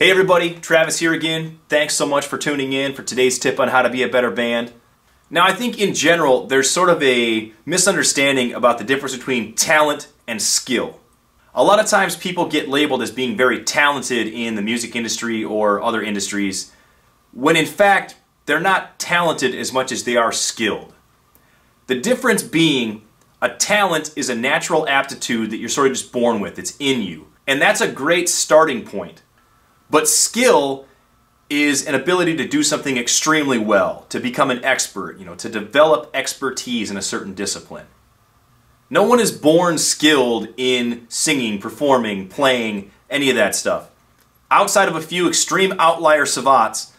Hey everybody, Travis here again. Thanks so much for tuning in for today's tip on how to be a better band. Now I think in general there's sort of a misunderstanding about the difference between talent and skill. A lot of times people get labeled as being very talented in the music industry or other industries, when in fact they're not talented as much as they are skilled. The difference being a talent is a natural aptitude that you're sort of just born with, it's in you. And that's a great starting point. But skill is an ability to do something extremely well, to become an expert, to develop expertise in a certain discipline. No one is born skilled in singing, performing, playing, any of that stuff. Outside of a few extreme outlier savants,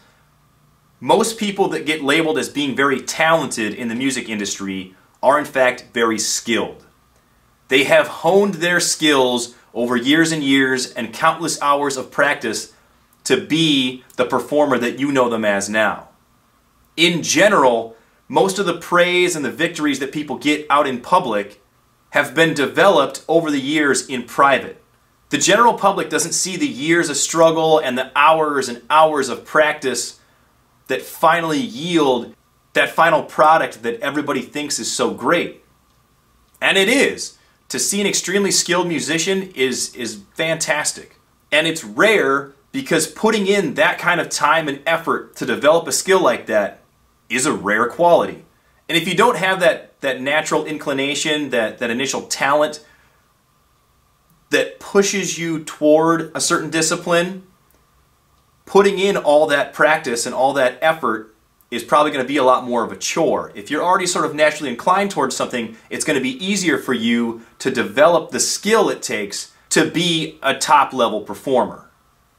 most people that get labeled as being very talented in the music industry are in fact very skilled. They have honed their skills over years and years and countless hours of practice to be the performer that you know them as now. In general, most of the praise and the victories that people get out in public have been developed over the years in private. The general public doesn't see the years of struggle and the hours and hours of practice that finally yield that final product that everybody thinks is so great. And it is. To see an extremely skilled musician is fantastic. And it's rare because putting in that kind of time and effort to develop a skill like that is a rare quality. And if you don't have that natural inclination, that initial talent that pushes you toward a certain discipline, putting in all that practice and all that effort is probably going to be a lot more of a chore. If you're already sort of naturally inclined towards something, it's going to be easier for you to develop the skill it takes to be a top-level performer.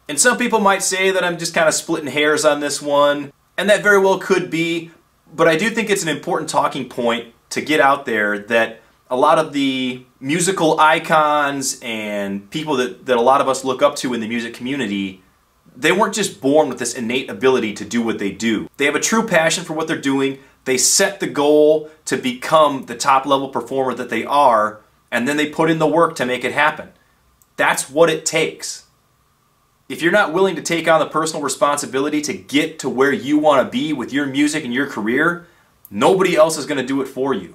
And some people might say that I'm just kind of splitting hairs on this one, and that very well could be, but I do think it's an important talking point to get out there that a lot of the musical icons and people that a lot of us look up to in the music community, they weren't just born with this innate ability to do what they do. They have a true passion for what they're doing, they set the goal to become the top-level performer that they are, and then they put in the work to make it happen. That's what it takes. If you're not willing to take on the personal responsibility to get to where you want to be with your music and your career, nobody else is going to do it for you.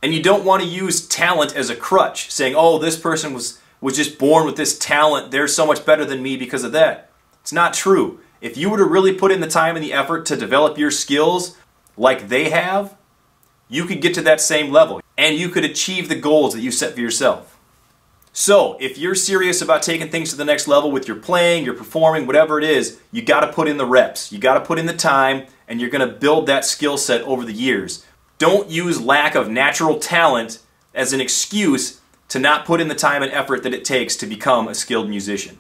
And you don't want to use talent as a crutch, saying, oh, this person was just born with this talent, they're so much better than me because of that. It's not true. If you were to really put in the time and the effort to develop your skills like they have, you could get to that same level and you could achieve the goals that you set for yourself. So, if you're serious about taking things to the next level with your playing, your performing, whatever it is, you got to put in the reps. You got to put in the time, and you're going to build that skill set over the years. Don't use lack of natural talent as an excuse to not put in the time and effort that it takes to become a skilled musician.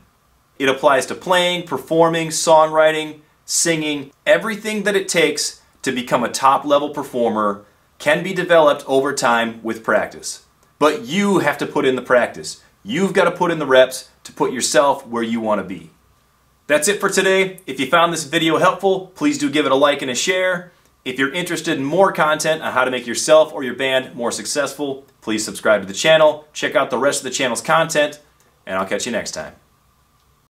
It applies to playing, performing, songwriting, singing. Everything that it takes to become a top-level performer can be developed over time with practice. But you have to put in the practice. You've got to put in the reps to put yourself where you want to be. That's it for today. If you found this video helpful, please do give it a like and a share. If you're interested in more content on how to make yourself or your band more successful, please subscribe to the channel, check out the rest of the channel's content, and I'll catch you next time.